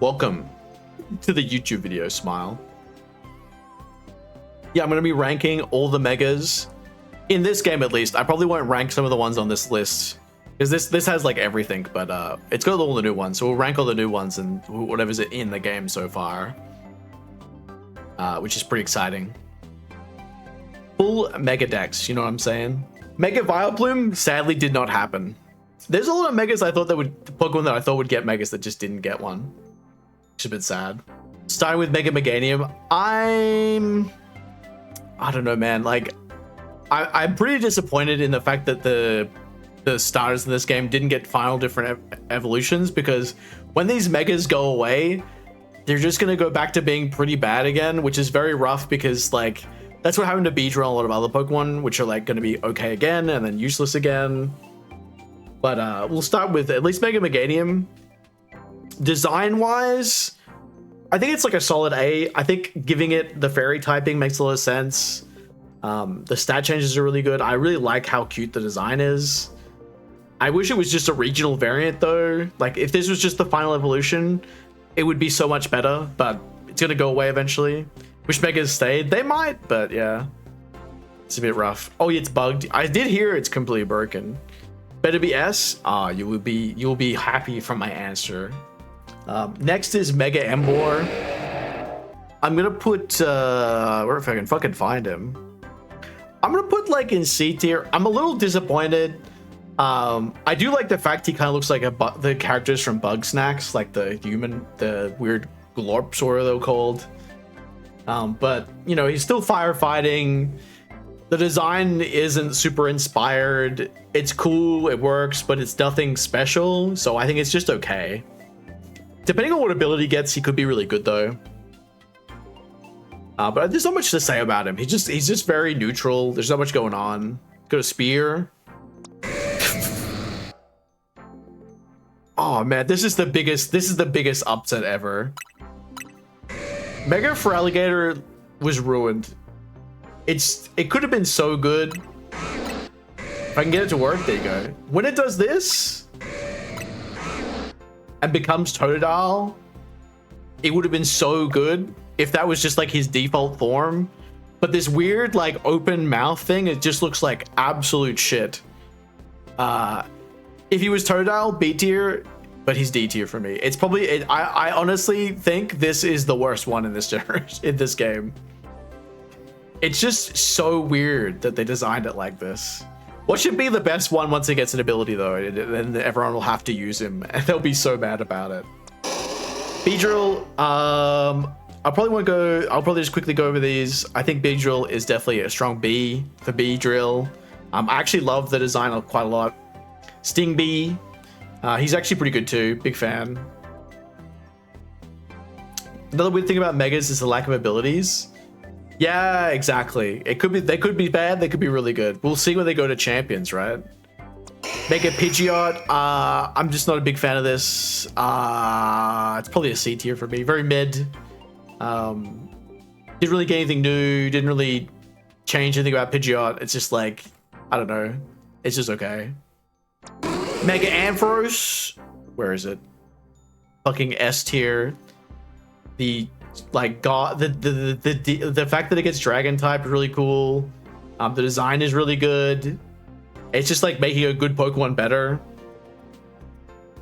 Welcome to the YouTube video, Smile. Yeah, I'm going to be ranking all the megas. In this game, at least. I probably won't rank some of the ones on this list. Because this has, like, everything. But it's got all the new ones. So we'll rank all the new ones and whatever's in the game so far. Which is pretty exciting. Full Mega Dex, you know what I'm saying? Mega Vileplume sadly did not happen. There's a lot of megas I thought that would... Pokemon that I thought would get megas that just didn't get one. Which is a bit sad. Starting with Mega Meganium, I don't know, man. Like, I'm pretty disappointed in the fact that the starters in this game didn't get final different evolutions, because when these megas go away, they're just gonna go back to being pretty bad again, which is very rough because, like, that's what happened to Beedrill and a lot of other Pokemon, which are, like, gonna be okay again and then useless again. But we'll start with at least Mega Meganium. Design-wise, I think it's like a solid A. I think giving it the fairy typing makes a lot of sense. The stat changes are really good. I really like how cute the design is. I wish it was just a regional variant though. Like, if this was just the final evolution, it would be so much better, but it's gonna go away eventually. Wish megas stayed. They might, but yeah. It's a bit rough. Oh yeah, it's bugged. I did hear it's completely broken. Better be S. You will be happy from my answer. Next is Mega Embor. I'm gonna put where if I can fucking find him. I'm gonna put like in C tier. I'm a little disappointed. I do like the fact he kind of looks like the characters from Bug Snacks, like the weird glorps, or they're called. But you know, he's still firefighting. The design isn't super inspired. It's cool, it works, but it's nothing special. So I think it's just okay. Depending on what ability he gets, he could be really good though. But there's not much to say about him. He's just very neutral. There's not much going on. Got a spear. Oh man, this is the biggest upset ever. Mega Feraligatr was ruined. It could have been so good. If I can get it to work, there you go. When it does this and becomes Totodile, it would have been so good if that was just like his default form. But this weird like open mouth thing, it just looks like absolute shit. If he was Totodile, B tier, but he's D tier for me. It's probably I honestly think this is the worst one in this generation, in this game. It's just so weird that they designed it like this. What should be the best one once it gets an ability though? And everyone will have to use him, and they'll be so mad about it. Beedrill, I'll probably just quickly go over these. I think Beedrill is definitely a strong B for Beedrill. I actually love the design quite a lot. Sting Bee, he's actually pretty good too. Big fan. Another weird thing about Megas is the lack of abilities. Yeah, exactly. They could be bad, they could be really good. We'll see when they go to Champions, right? Mega Pidgeot, I'm just not a big fan of this. It's probably a C tier for me. Very mid. Didn't really get anything new, didn't really change anything about Pidgeot. It's just like, I don't know. It's just okay. Mega Ampharos, where is it? Fucking S tier. The like god, the fact that it gets Dragon type is really cool. The design is really good. It's just like making a good Pokemon better.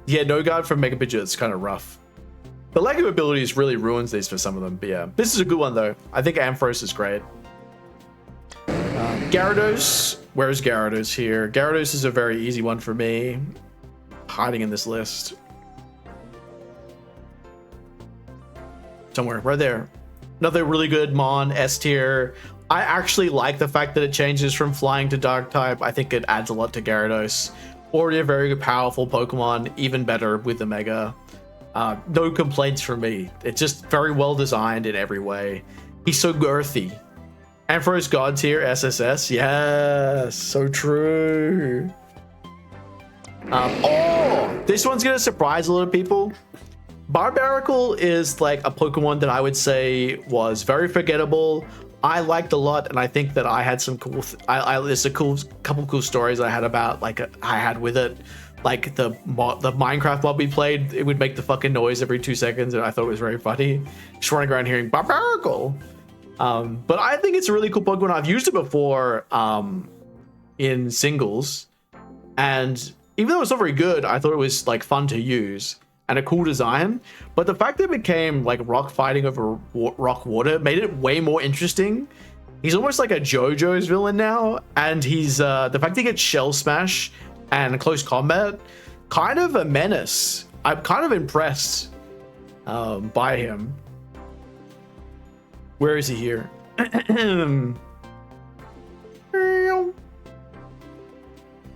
Yeah, no guard from Mega Pidgeot is kind of rough. The lack of abilities really ruins these for some of them. But yeah, this is a good one though. I think Ampharos is great. Gyarados, where's Gyarados here? Gyarados is a very easy one for me. Hiding in this list. Somewhere, right there. Another really good Mon, S tier. I actually like the fact that it changes from flying to dark type. I think it adds a lot to Gyarados. Already a very powerful Pokemon, even better with the Mega. No complaints from me. It's just very well designed in every way. He's so girthy. Ampharos God tier, SSS. Yes, so true. Oh, this one's gonna surprise a lot of people. Barbaracle is like a Pokemon that I would say was very forgettable. I liked a lot, and I think that I had some cool. There's a couple cool stories I had about I had with it. like the Minecraft mod we played, it would make the fucking noise every 2 seconds, and I thought it was very funny. Just running around hearing Barbaracle. But I think it's a really cool Pokemon. I've used it before in singles, and even though it's not very good, I thought it was like fun to use and a cool design. But the fact that it became like rock fighting over rock water made it way more interesting. He's almost like a JoJo's villain now, and he's the fact that he gets Shell Smash and close combat, kind of a menace. I'm kind of impressed by him. Where is he here?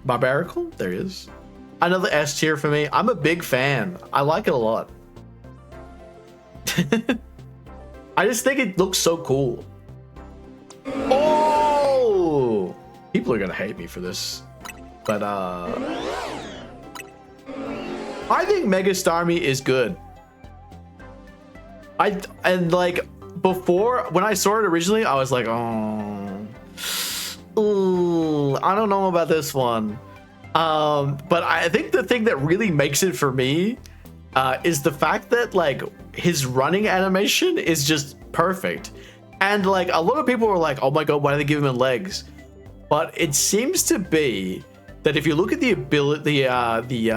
Barbaracle? There he is. Another S tier for me. I'm a big fan. I like it a lot. I just think it looks so cool. Oh! People are gonna hate me for this. But I think Mega Starmie is good. And like before, when I saw it originally, I was like, oh, ooh, I don't know about this one. But I think the thing that really makes it for me is the fact that like his running animation is just perfect. And like a lot of people were like, oh my god, why do they give him legs? But it seems to be that if you look at the ability, the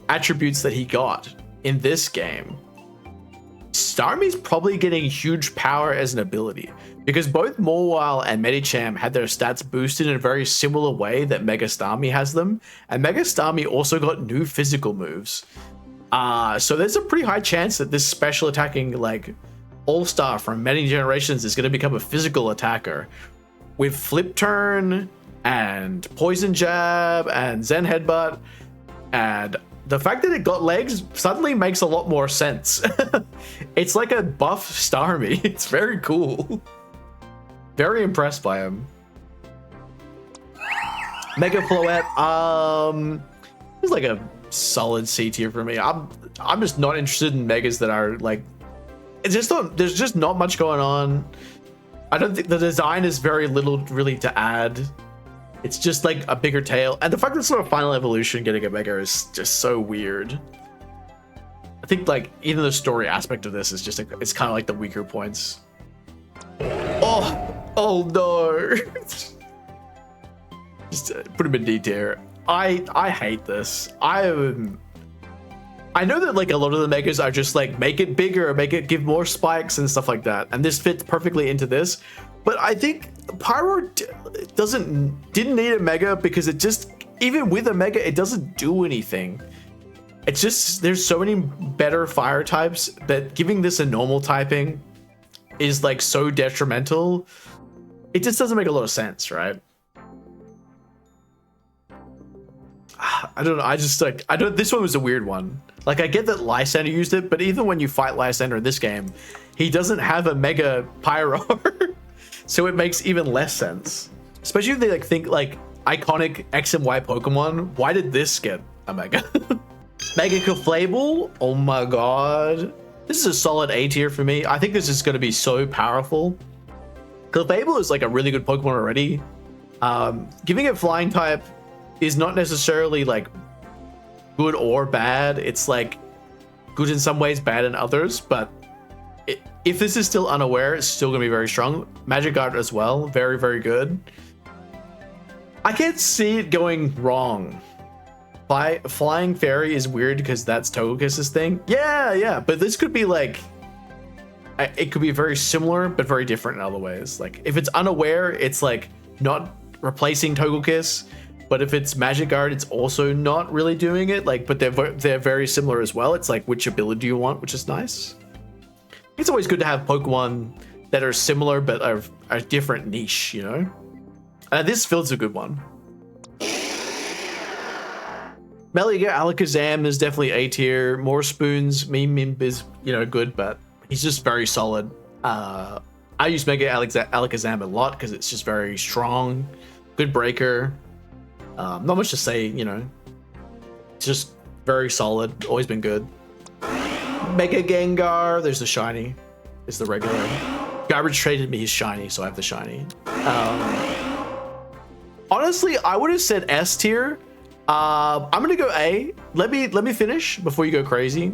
attributes that he got in this game, Starmie's probably getting huge power as an ability, because both Mawile and Medicham had their stats boosted in a very similar way that Mega Starmie has them, and Mega Starmie also got new physical moves. So there's a pretty high chance that this special attacking like all-star from many generations is going to become a physical attacker with Flip Turn and Poison Jab and Zen Headbutt, and the fact that it got legs suddenly makes a lot more sense. It's like a buff Starmie. It's very cool. Very impressed by him. Mega Floette, it's like a solid C tier for me. I'm just not interested in megas that are like, it's just not, there's just not much going on. I don't think the design is very little really to add. It's just like a bigger tail, and the fact that it's not a final evolution getting a mega is just so weird. I think like even the story aspect of this is just it's kind of like the weaker points. Oh no! Just put him in D tier. I hate this. I know that like a lot of the megas are just like make it bigger, make it give more spikes and stuff like that, and this fits perfectly into this. But I think Pyro didn't need a mega, because it just, even with a mega, it doesn't do anything. It's just, there's so many better fire types that giving this a normal typing is like so detrimental. It just doesn't make a lot of sense, right? I don't know. I just like, this one was a weird one. Like I get that Lysander used it, but even when you fight Lysander in this game, he doesn't have a mega Pyro. So it makes even less sense. Especially if they like think like iconic X and Y Pokemon. Why did this get a mega? Mega Clefable? Oh my god. This is a solid A tier for me. I think this is going to be so powerful. Clefable is like a really good Pokemon already. Giving it flying type is not necessarily like good or bad. It's like good in some ways, bad in others, but if this is still unaware, it's still going to be very strong. Magic Art as well. Very, very good. I can't see it going wrong. Flying Fairy is weird because that's Togokiss's thing. Yeah. But this could be like... It could be very similar, but very different in other ways. Like, if it's unaware, it's like not replacing Togekiss. But if it's Magic Art, it's also not really doing it. Like, but they're very similar as well. It's like, which ability do you want, which is nice. It's always good to have Pokemon that are similar but are a different niche, you know? This feels a good one. Meliga Alakazam is definitely A tier. More Spoons, Mimp is, you know, good, but he's just very solid. I use Mega Alakazam a lot because it's just very strong. Good breaker. Not much to say, you know. It's just very solid. Always been good. Mega Gengar, there's the shiny. It's the regular. Garbage traded me his shiny, so I have the shiny. Honestly, I would have said S tier, I'm gonna go A. Let me finish before you go crazy.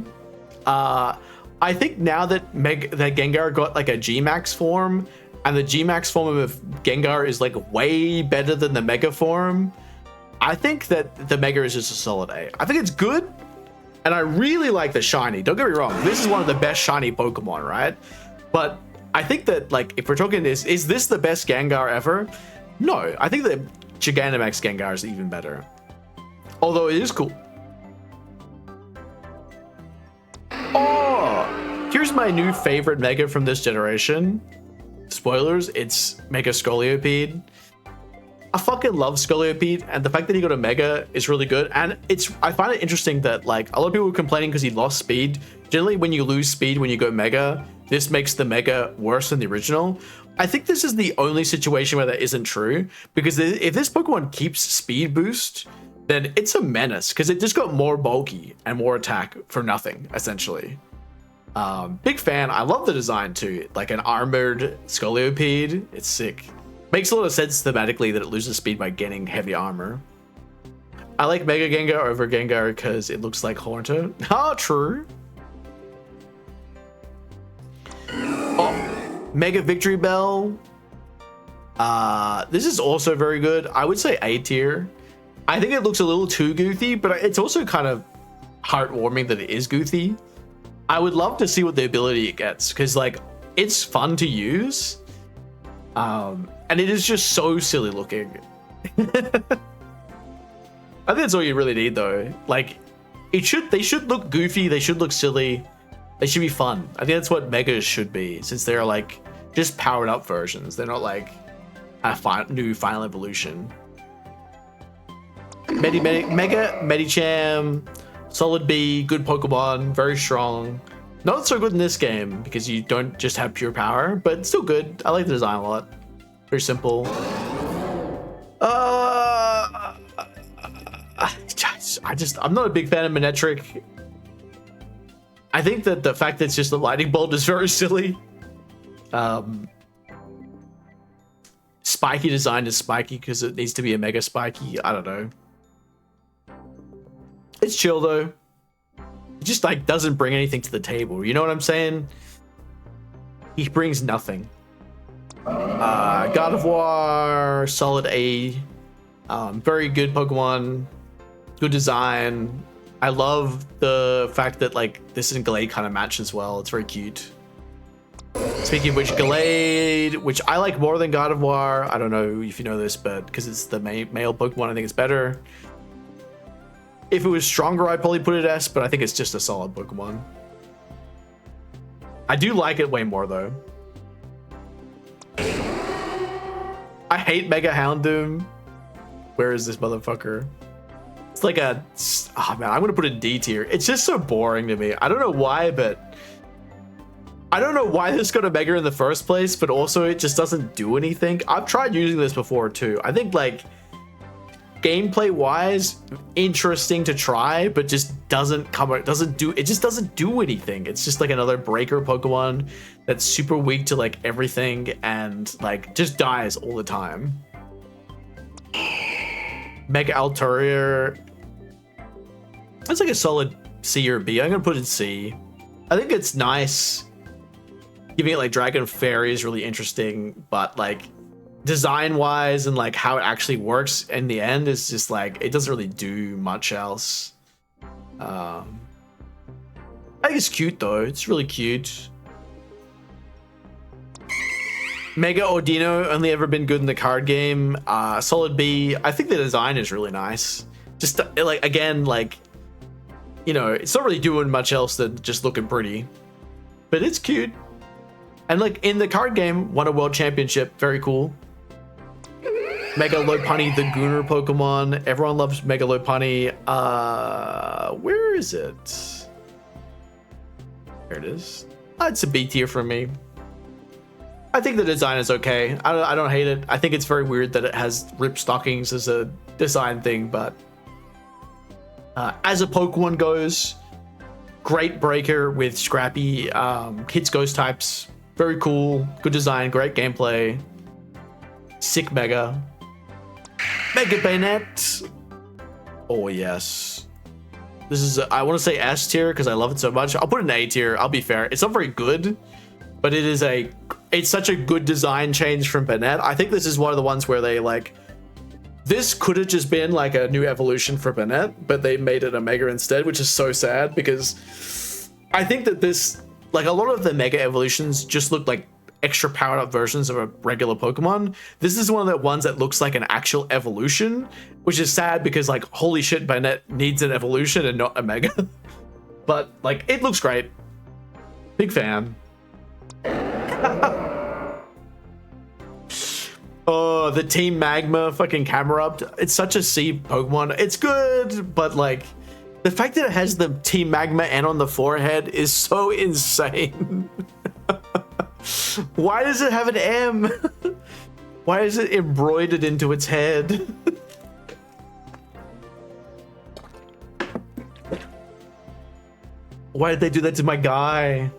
I think now that Gengar got like a G-Max form, and the G-Max form of Gengar is like way better than the Mega form, I think that the Mega is just a solid A. I think it's good, and I really like the shiny. Don't get me wrong, this is one of the best shiny Pokemon, right? But I think that, like, if we're talking this, is this the best Gengar ever? No, I think that Gigantamax Gengar is even better. Although it is cool. Oh, here's my new favorite Mega from this generation. Spoilers, it's Mega Scolipede. I fucking love Scolipede, and the fact that he got a Mega is really good. And I find it interesting that, like, a lot of people were complaining because he lost speed. Generally, when you lose speed when you go Mega, this makes the Mega worse than the original. I think this is the only situation where that isn't true, because if this Pokemon keeps speed boost, then it's a menace, because it just got more bulky and more attack for nothing, essentially. Big fan. I love the design too, like an armored Scolipede. It's sick. Makes a lot of sense thematically that it loses speed by getting heavy armor. I like Mega Gengar over Gengar because it looks like Haunter. Ah, true. Oh, Mega Victory Bell. This is also very good. I would say A tier. I think it looks a little too goofy, but it's also kind of heartwarming that it is goofy. I would love to see what the ability it gets, because, like, it's fun to use. And it is just so silly looking. I think that's all you really need, though. Like, they should look goofy, they should look silly, they should be fun. I think that's what Megas should be, since they're, like, just powered up versions. They're not like a new final evolution. Mega Medicham, solid B, good Pokemon, very strong. Not so good in this game because you don't just have pure power, but still good. I like the design a lot. Very simple. I'm not a big fan of Manectric. I think that the fact that it's just a lightning bolt is very silly. Spiky design is spiky because it needs to be a Mega Spiky. I don't know. It's chill though. It just, like, doesn't bring anything to the table. You know what I'm saying? He brings nothing. God of War, solid A. Very good Pokemon. Good design. I love the fact that, like, this and Glade kind of match as well. It's very cute. Speaking of which, Glade, which I like more than God of War. I don't know if you know this, but because it's the male Pokemon, I think it's better. If it was stronger, I'd probably put it S, but I think it's just a solid Pokemon. I do like it way more, though. I hate Mega Houndoom. Where is this motherfucker? It's like a... Oh, man, I'm going to put it in D tier. It's just so boring to me. I don't know why, but... I don't know why this got a Mega in the first place, but also it just doesn't do anything. I've tried using this before, too. I think, like... gameplay wise, interesting to try, but just it just doesn't do anything. It's just like another breaker Pokemon that's super weak to, like, everything and, like, just dies all the time. Mega Altaria, that's like a solid C or B. I'm gonna put it in C. I think it's nice. Giving it, like, Dragon Fairy is really interesting, but, like, design wise and, like, how it actually works in the end is just, like, it doesn't really do much else. I think it's cute though. It's really cute. Mega Ordino, only ever been good in the card game. Solid B. I think the design is really nice. Just, like, again, like, you know, it's not really doing much else than just looking pretty, but it's cute. And, like, in the card game, won a world championship. Very cool. Mega Lopunny, the Gunner Pokemon. Everyone loves Mega Lopunny. Where is it? There it is. It's a B tier for me. I think the design is okay. I don't hate it. I think it's very weird that it has ripped stockings as a design thing, but as a Pokemon goes, great breaker with scrappy hits ghost types. Very cool. Good design. Great gameplay. Sick Mega. Mega Bayonet. Oh yes. This is, I want to say S tier because I love it so much. I'll put it in A tier. I'll be fair. It's not very good, but it's such a good design change from Bennett. I think this is one of the ones where they like, this could have just been like a new evolution for Bennett, but they made it a Mega instead, which is so sad because I think that this, like a lot of the Mega evolutions just look like extra powered up versions of a regular Pokemon. This is one of the ones that looks like an actual evolution, which is sad because like, holy shit, Bennett needs an evolution and not a Mega. But like, it looks great. Big fan. Oh, the Team Magma fucking camera up. It's such a C Pokemon. It's good, but like the fact that it has the Team Magma N on the forehead is so insane. Why does it have an M? Why is it embroidered into its head? Why did they do that to my guy?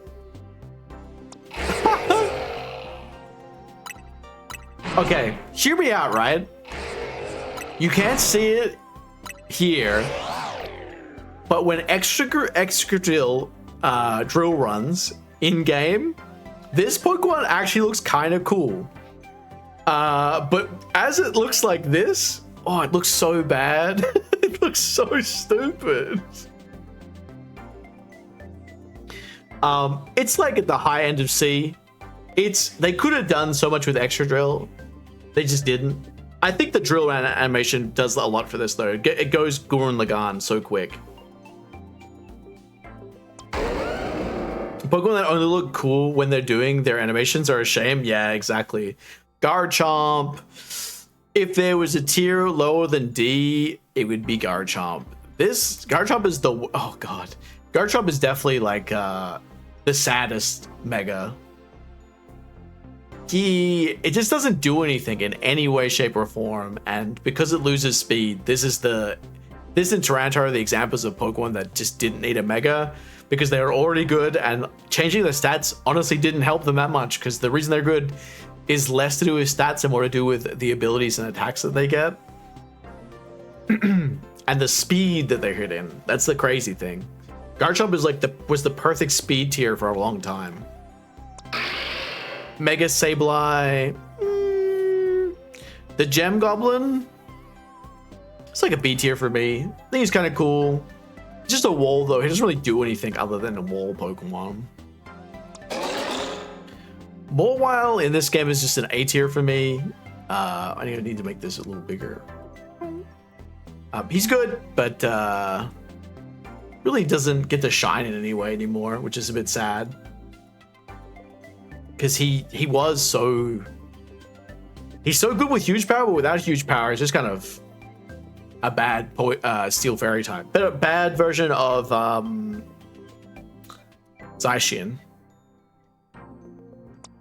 Okay, hear me out, right? You can't see it here, but when extra drill runs in game, this Pokemon actually looks kind of cool. But as it looks like this, oh, it looks so bad. It looks so stupid. It's like at the high end of C. They could have done so much with extra drill. They just didn't. I think the drill animation does a lot for this though. It goes Gurren Lagann so quick. Pokemon that only look cool when they're doing their animations are a shame. Yeah, exactly. Garchomp. If there was a tier lower than D, it would be Garchomp. This Garchomp is the, oh god. Garchomp is definitely like the saddest Mega. It just doesn't do anything in any way, shape, or form, and because it loses speed, this and Tyranitar are the examples of Pokemon that just didn't need a Mega because they were already good, and changing their stats honestly didn't help them that much because the reason they're good is less to do with stats and more to do with the abilities and attacks that they get. And the speed that they're hitting. That's the crazy thing. Garchomp is like was the perfect speed tier for a long time. Mega Sableye. The Gem Goblin. It's like a B tier for me. I think he's kind of cool. Just a wall though. He doesn't really do anything other than a wall Pokemon. Mawile in this game is just an A tier for me. I need to make this a little bigger. He's good, but really doesn't get to shine in any way anymore, which is a bit sad. Because he's so good with huge power, but without huge power, it's just kind of a bad Steel Fairy type. But a bad version of Zacian.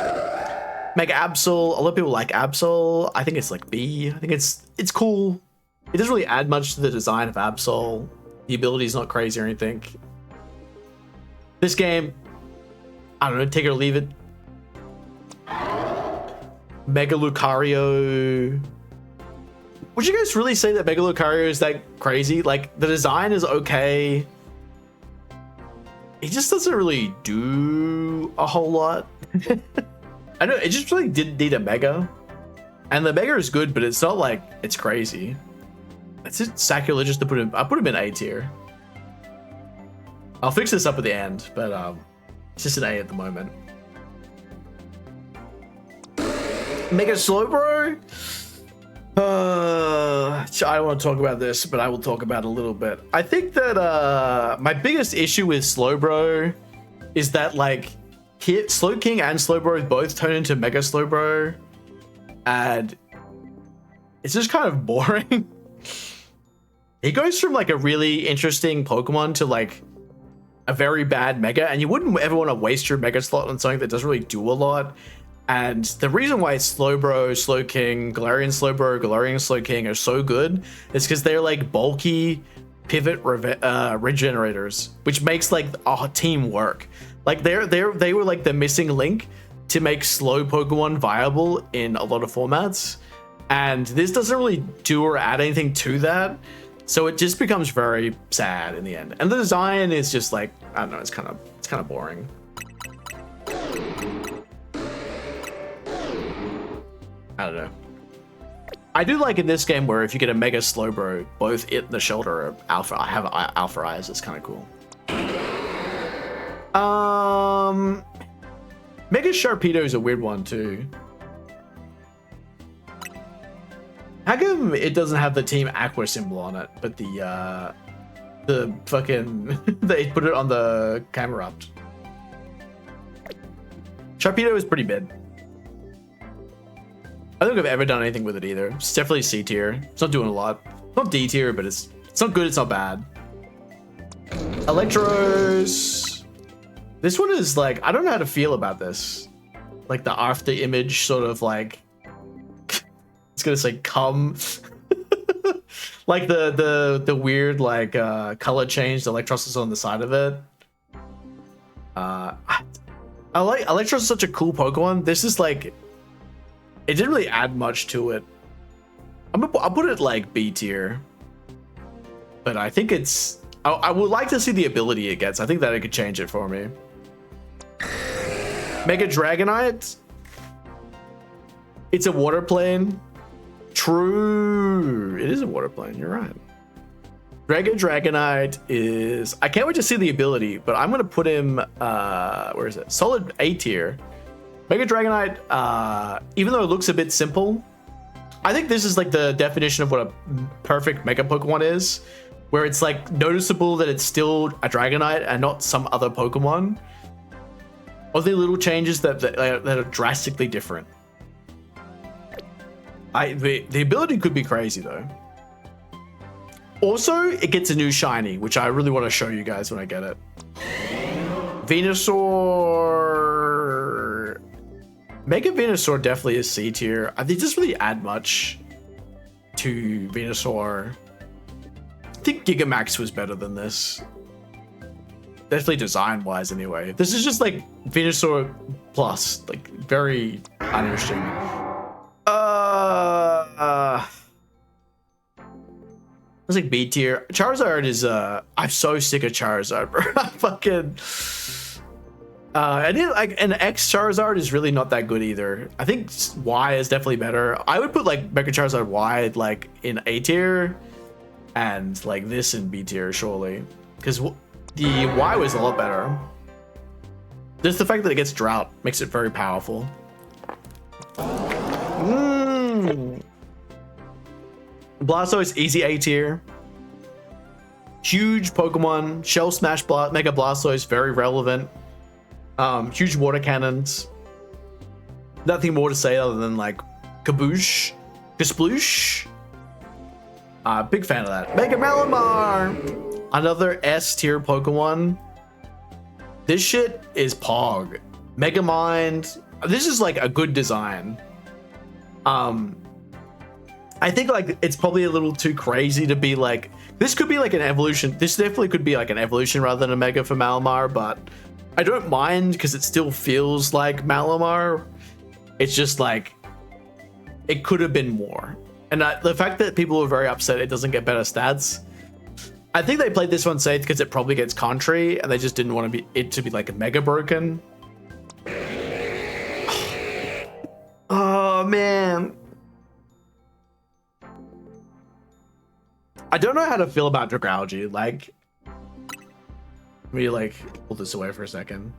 Mega Absol. A lot of people like Absol. I think it's like B. I think it's cool. It doesn't really add much to the design of Absol. The ability is not crazy or anything. This game, I don't know, take it or leave it. Mega Lucario. Would you guys really say that Mega Lucario is that crazy? Like, the design is okay. It just doesn't really do a whole lot. I know, it just really didn't need a Mega. And the Mega is good, but it's not like it's crazy. It's just sacrilegious to put him. I put him in A tier. I'll fix this up at the end, but it's just an A at the moment. Mega Slowbro. I don't want to talk about this, but I will talk about it a little bit. I think that my biggest issue with Slowbro is that like Slowking and Slowbro both turn into Mega Slowbro, and it's just kind of boring. He goes from like a really interesting Pokemon to like a very bad Mega, and you wouldn't ever want to waste your Mega slot on something that doesn't really do a lot. And the reason why Slowbro, Slowking, Galarian Slowbro, Galarian Slowking are so good is because they're like bulky pivot regenerators, which makes like a team work. Like they were like the missing link to make slow Pokemon viable in a lot of formats, and this doesn't really do or add anything to that. So it just becomes very sad in the end. And the design is just like, I don't know, it's kind of boring. I don't know. I do like in this game where if you get a Mega Slowbro, both it and the shoulder are alpha. I have alpha eyes. It's kind of cool. Mega Sharpedo is a weird one too. How come it doesn't have the Team Aqua symbol on it, but the fucking they put it on the camera up? Sharpedo is pretty mid. I don't think I've ever done anything with it either. It's definitely C tier. It's not doing a lot. It's not D tier, but it's not good. It's not bad. Electros. This one is like, I don't know how to feel about this. Like the after image sort of like, it's gonna say come. Like the weird like color change. The Electros is on the side of it. I like Electros is such a cool Pokemon. This is like, it didn't really add much to it. I'll put it like B tier. But I think it's, I would like to see the ability it gets. I think that it could change it for me. Mega Dragonite. It's a water plane. True. It is a water plane. You're right. Dragonite is, I can't wait to see the ability, but I'm going to put him, where is it? Solid A tier. Mega Dragonite, even though it looks a bit simple, I think this is like the definition of what a perfect Mega Pokemon is, where it's like noticeable that it's still a Dragonite and not some other Pokemon. Or the little changes that are drastically different. The ability could be crazy though. Also, it gets a new shiny, which I really want to show you guys when I get it. Venusaur. Mega Venusaur definitely is C tier. I think it doesn't really add much to Venusaur. I think Gigamax was better than this. Definitely design-wise anyway. This is just like Venusaur plus, like very uninteresting. It's like B tier. Charizard is I'm so sick of Charizard, bro. Fucking and like an X Charizard is really not that good either. I think Y is definitely better. I would put like Mega Charizard Y like in A tier and like this in B tier surely, because the Y was a lot better. Just the fact that it gets drought makes it very powerful. Blastoise easy A tier. Huge Pokemon. Shell Smash Mega Blastoise very relevant. Huge water cannons. Nothing more to say other than like kaboosh, kasploosh. Big fan of that. Mega Malamar. Another S tier Pokemon. This shit is Pog. Megamind. This is like a good design. I think like it's probably a little too crazy to be like, this could be like an evolution. This definitely could be like an evolution rather than a Mega for Malamar, but I don't mind because it still feels like Malamar. It's just like, it could have been more. And the fact that people were very upset it doesn't get better stats, I think they played this one safe because it probably gets Contrary and they just didn't want it to be like a Mega broken. Oh man. I don't know how to feel about Dragalge. Like, let me like pull this away for a second.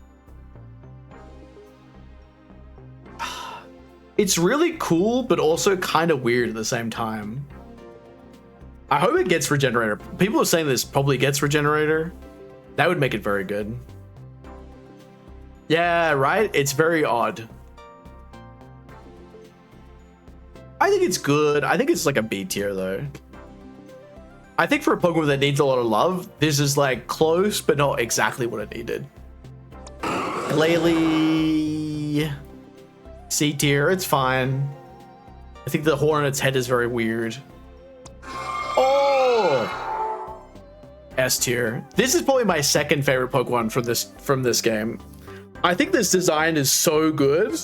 It's really cool, but also kind of weird at the same time. I hope it gets Regenerator. People are saying this probably gets Regenerator. That would make it very good. Yeah, right? It's very odd. I think it's good. I think it's like a B tier though. I think for a Pokemon that needs a lot of love, this is like close, but not exactly what it needed. Glalie. C tier, it's fine. I think the horn on its head is very weird. Oh! S tier. This is probably my second favorite Pokemon from this game. I think this design is so good.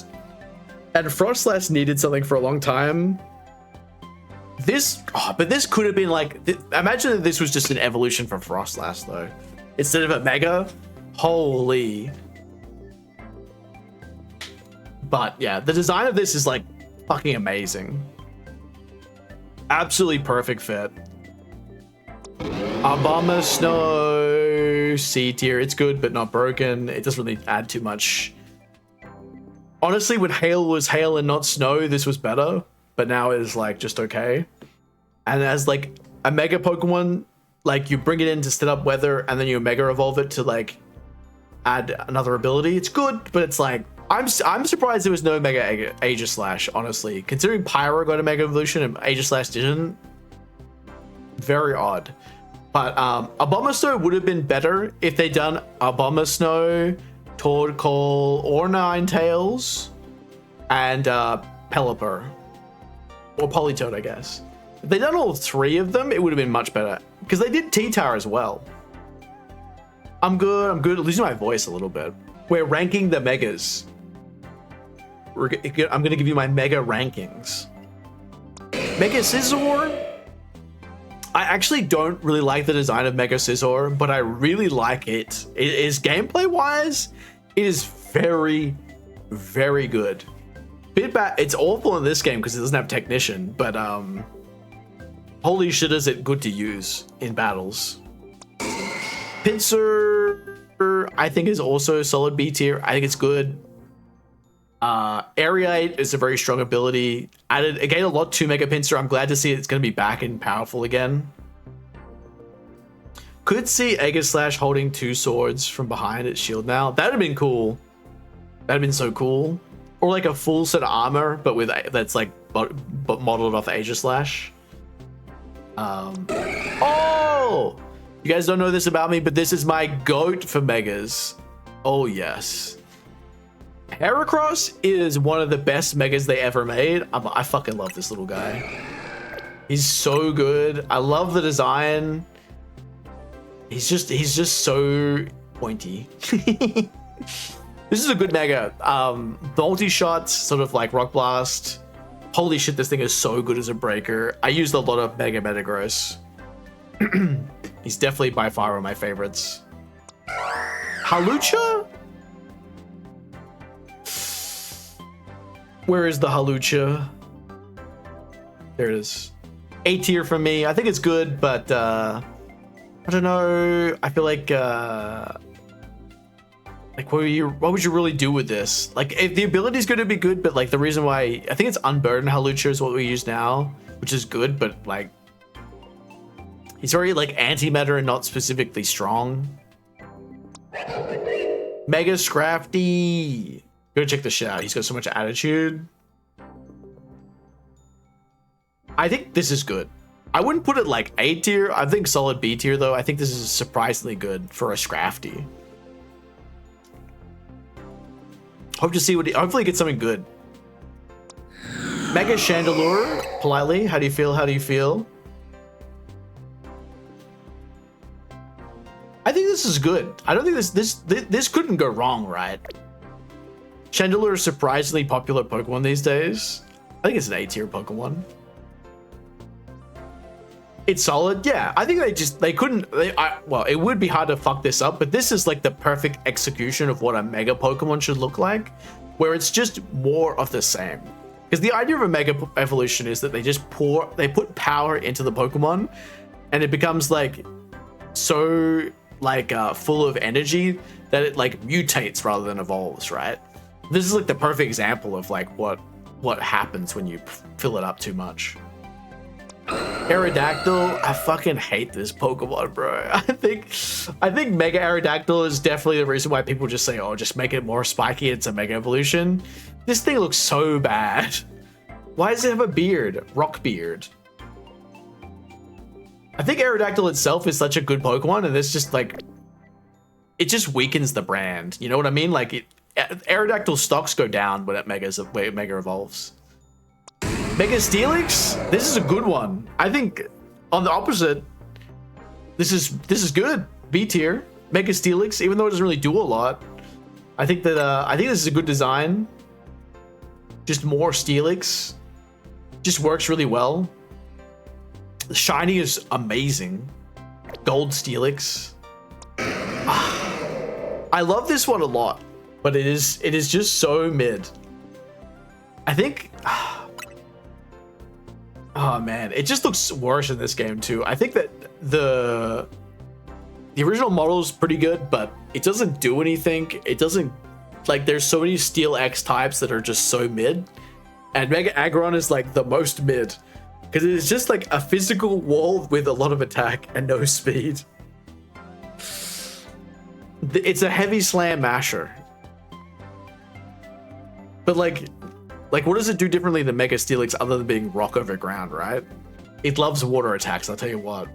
And Frostlass needed something for a long time. but this could have been like, imagine that this was just an evolution from Frostlass though. Instead of a Mega, holy. But yeah, the design of this is like fucking amazing. Absolutely perfect fit. Bomber Snow, C tier. It's good, but not broken. It doesn't really add too much. Honestly, when Hail was Hail and not Snow, this was better. But now it's like just okay. And as like a Mega Pokemon, like you bring it in to set up weather and then you Mega Evolve it to like add another ability. It's good, but it's like, I'm surprised there was no Mega Aegislash, honestly. Considering Pyro got a Mega Evolution and Aegislash didn't. Very odd. But Abomasnow would have been better if they'd done Abomasnow, Toadcoal, or Ninetales, and Pelipper. Or Politoed, I guess. If they'd done all three of them, it would have been much better. Because they did T-Tower as well. I'm good. Losing my voice a little bit. We're ranking the Megas. I'm going to give you my Mega rankings. Mega Scizor. I actually don't really like the design of Mega Scizor, but I really like it. It is gameplay-wise, it is very, very good. Bit bad. It's awful in this game because it doesn't have Technician, but holy shit, is it good to use in battles. Pinsir, I think, is also a solid B tier. I think it's good. Aereate is a very strong ability. Added again a lot to Mega Pinsir. I'm glad to see it's going to be back and powerful again. Could see Aegislash holding two swords from behind its shield now. That'd have been cool. That'd have been so cool. Or like a full set of armor, but with that's like but modeled off Aegislash. Oh, you guys don't know this about me, but this is my goat for Megas. Oh yes. Heracross is one of the best Megas they ever made. I fucking love this little guy. He's so good. I love the design. He's just so pointy. This is a good Mega. Multi-shots, sort of like Rock Blast. Holy shit, this thing is so good as a breaker. I used a lot of Mega Metagross. He's definitely by far one of my favorites. Halucha? Where is the Halucha? There it is. A tier from me. I think it's good, but I don't know. I feel like what would you really do with this? Like, if the ability is going to be good, but like the reason why I think it's Unburdened Halucha is what we use now, which is good, but like he's very like anti-meta and not specifically strong. Mega Scrafty. Go check the shit out. He's got so much attitude. I think this is good. I wouldn't put it like A tier. I think solid B tier though. I think this is surprisingly good for a Scrafty. Hope to see what hopefully get something good. Mega Chandelure, politely. How do you feel? How do you feel? I think this is good. I don't think this couldn't go wrong, right? Chandelure is surprisingly popular Pokemon these days. I think it's an A tier Pokemon. It's solid, yeah. I think they couldn't. Well, it would be hard to fuck this up, but this is like the perfect execution of what a Mega Pokemon should look like, where it's just more of the same. Because the idea of a Mega Evolution is that they put power into the Pokemon, and it becomes like so like full of energy that it like mutates rather than evolves, right? This is like the perfect example of like what happens when you fill it up too much. Aerodactyl, I fucking hate this Pokemon, bro. I think Mega Aerodactyl is definitely the reason why people just say, oh, just make it more spiky, it's a Mega Evolution. This thing looks so bad. Why does it have a beard? Rock beard. I think Aerodactyl itself is such a good Pokemon, and this just like, it just weakens the brand. You know what I mean? Like Aerodactyl stocks go down when it Mega evolves. Mega Steelix, this is a good one. I think on the opposite, this is good. B tier. Mega Steelix, even though it doesn't really do a lot, I think this is a good design. Just more Steelix, just works really well. Shiny is amazing. Gold Steelix. I love this one a lot, but it is just so mid. I think. Oh man, it just looks worse in this game too. I think that the original model is pretty good, but it doesn't do anything. It doesn't, like, there's so many Steel X types that are just so mid, and Mega Aggron is like the most mid because it is just like a physical wall with a lot of attack and no speed. It's a heavy slam masher, but like what does it do differently than Mega Steelix other than being rock over ground, right? It loves water attacks, I'll tell you what.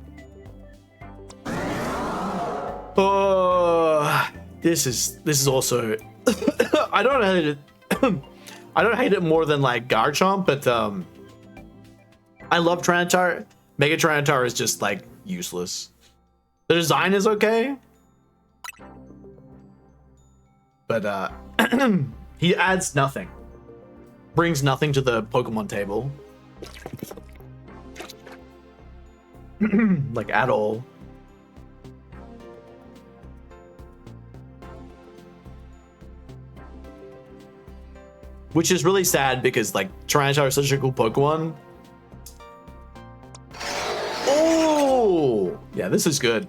Oh, this is also I don't hate it. I don't hate it more than like Garchomp, but I love Tyranitar. Mega Tyranitar is just like useless. The design is okay, but he adds nothing. Brings nothing to the Pokemon table. Like at all. Which is really sad because like Tyranitar is such a cool Pokemon. Oh! Yeah, this is good.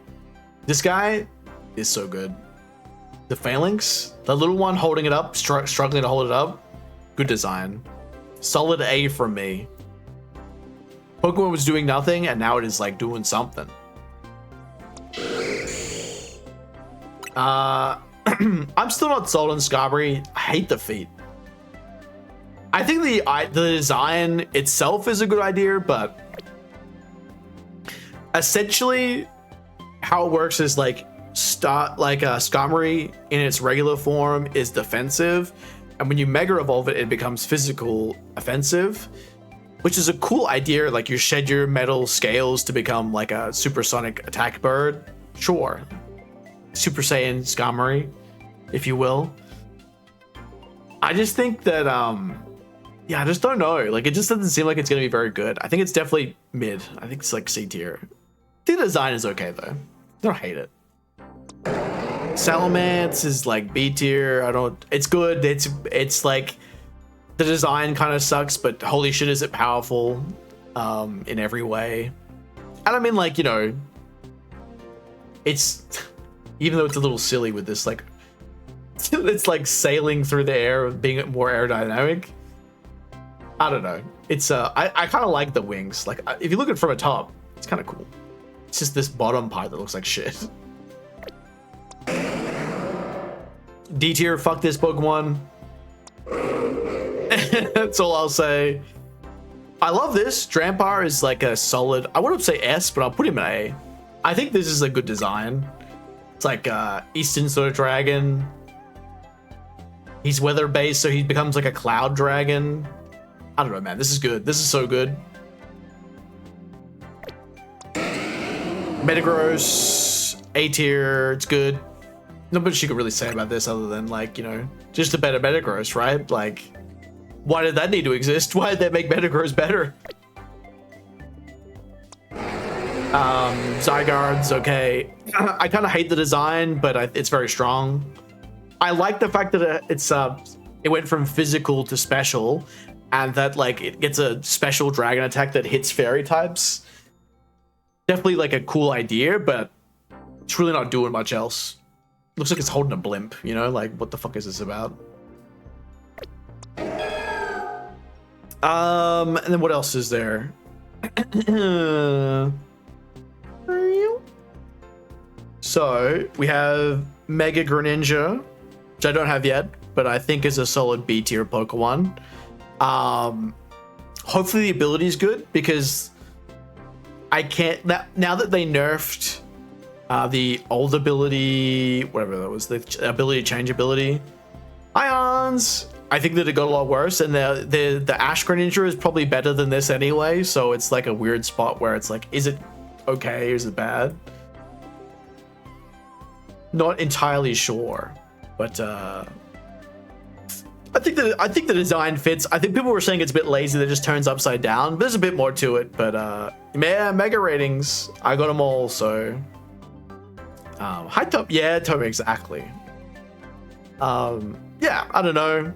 This guy is so good. The Phalanx, the little one holding it up, struggling to hold it up. Good design. Solid A from me. Pokemon was doing nothing, and now it is like doing something. I'm still not sold on Skarmory. I hate the feet. I think the design itself is a good idea, but essentially how it works is like Skarmory in its regular form is defensive, and when you Mega Evolve it, it becomes physical offensive, which is a cool idea. Like you shed your metal scales to become like a supersonic attack bird. Sure. Super Saiyan Skarmory, if you will. I just think that, yeah, I just don't know. Like, it just doesn't seem like it's going to be very good. I think it's definitely mid. I think it's like C tier. The design is okay, though. I don't hate it. Salamence is like B tier. It's good. It's like, the design kind of sucks, but holy shit, is it powerful in every way. And I mean, like, you know, it's, even though it's a little silly with this, like, it's like sailing through the air, being more aerodynamic. I don't know. It's I kind of like the wings. Like if you look at it from a top, it's kind of cool. It's just this bottom part that looks like shit. D tier, fuck this Pokemon. That's all I'll say. I love this. Drampar is like a solid, I wouldn't say S, but I'll put him in A. I think this is a good design. It's like Eastern sort of dragon. He's weather based, so he becomes like a cloud dragon. I don't know, man. This is good. This is so good. Metagross, A tier. It's good. Not much you could really say about this other than, like, you know, just a better Metagross, right? Like, why did that need to exist? Why did they make Metagross better? Zygarde's okay. I kind of hate the design, but it's very strong. I like the fact that it went from physical to special, and that like it gets a special dragon attack that hits fairy types. Definitely like a cool idea, but it's really not doing much else. Looks like it's holding a blimp, you know? Like, what the fuck is this about? And then what else is there? So we have Mega Greninja, which I don't have yet, but I think is a solid B tier Pokemon. Hopefully the ability is good, because I can't, now that they nerfed the old ability, whatever that was, the ability change ability, Ions, I think that it got a lot worse, and the Ash Greninja is probably better than this anyway, so it's like a weird spot where it's like, is it okay or is it bad? Not entirely sure, but I think the design fits. I think people were saying it's a bit lazy that it just turns upside down. But there's a bit more to it. But yeah, mega ratings. I got them all. So high top. Yeah, totally exactly. Yeah, I don't know.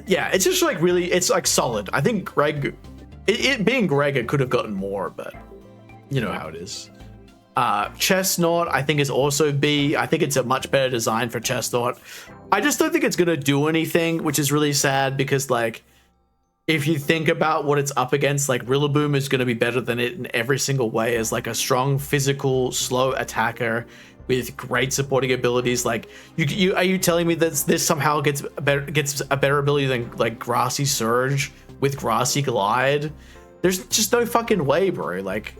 Yeah, it's just like really, it's like solid. I think Greg, it being Greg, it could have gotten more, but you know how it is. Chestnut, I think is also B. I think it's a much better design for Chestnut. I just don't think it's gonna do anything, which is really sad because like, if you think about what it's up against, like Rillaboom is gonna be better than it in every single way as like a strong physical, slow attacker with great supporting abilities. Like, you are you telling me that this somehow gets a better ability than like Grassy Surge with Grassy Glide? There's just no fucking way, bro. Like,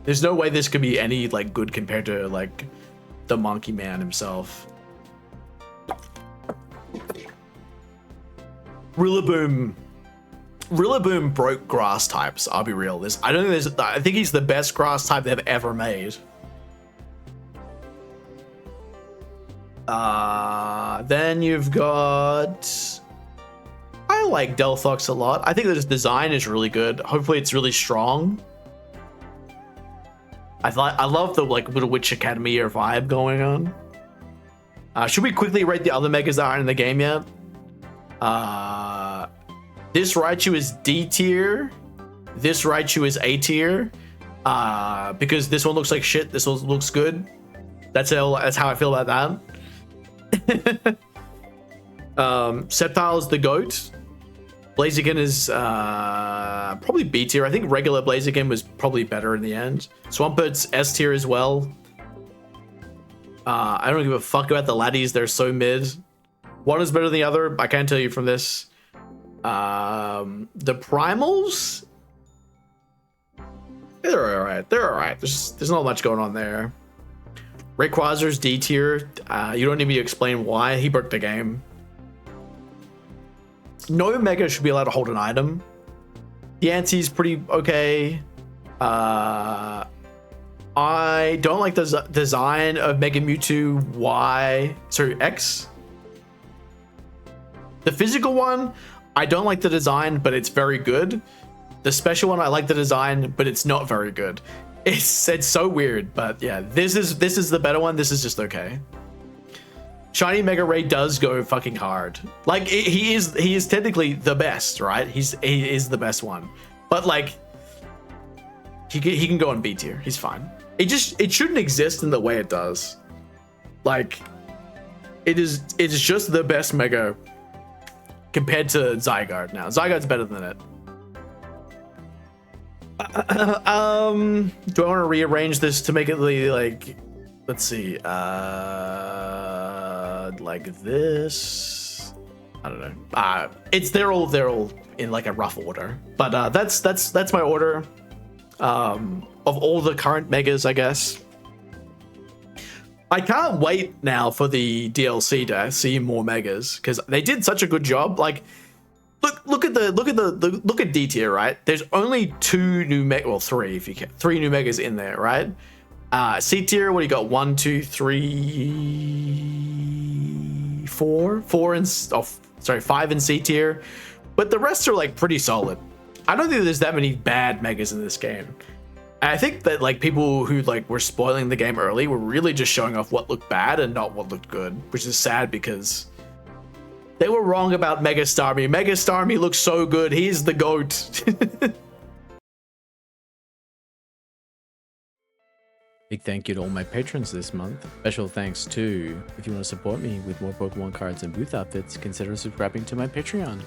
there's no way this could be any like good compared to like the Monkey Man himself. Rillaboom broke grass types. I'll be real. I think he's the best grass type they've ever made. Then you've got, I like Delphox a lot. I think that his design is really good. Hopefully it's really strong. I love the like little Witch Academy vibe going on. Should we quickly rate the other megas that aren't in the game yet? This Raichu is D tier. This Raichu is A tier. Because this one looks like shit. This one looks good. That's how I feel about that. Sceptile is the GOAT. Blaziken is probably B tier. I think regular Blaziken was probably better in the end. Swampert's S tier as well. I don't give a fuck about the laddies. They're so mid. One is better than the other. I can't tell you from this. The Primals, they're alright. They're alright. There's not much going on there. Rayquazer's D tier. You don't need me to explain why. He broke the game. No Mega should be allowed to hold an item. Yancy's pretty okay. I don't like the design of Mega Mewtwo X. The physical one, I don't like the design, but it's very good. The special one, I like the design, but it's not very good. It's so weird, but yeah, this is the better one. This is just okay. Shiny Mega Ray does go fucking hard. Like he is technically the best, right? He is the best one, but like he can go on B tier. He's fine. It shouldn't exist in the way it does. Like it's just the best Mega compared to Zygarde. Now Zygarde's better than it. Do I want to rearrange this to make it like, let's see, like this? I don't know. They're all in like a rough order, but that's my order of all the current megas, I guess. I can't wait now for the DLC to see more megas because they did such a good job. Like, look at D tier, right? There's only three if you can, 3 new megas in there, right? C tier, what do you got? 1, 2, 3, 4, 5 in C tier, but the rest are like pretty solid. I don't think there's that many bad megas in this game. And I think that like people who like were spoiling the game early were really just showing off what looked bad and not what looked good, which is sad because they were wrong about Mega Starmie. Mega Starmie looks so good. He's the GOAT. Big thank you to all my patrons this month. Special thanks to, if you want to support me with more Pokemon cards and booth outfits, consider subscribing to my Patreon.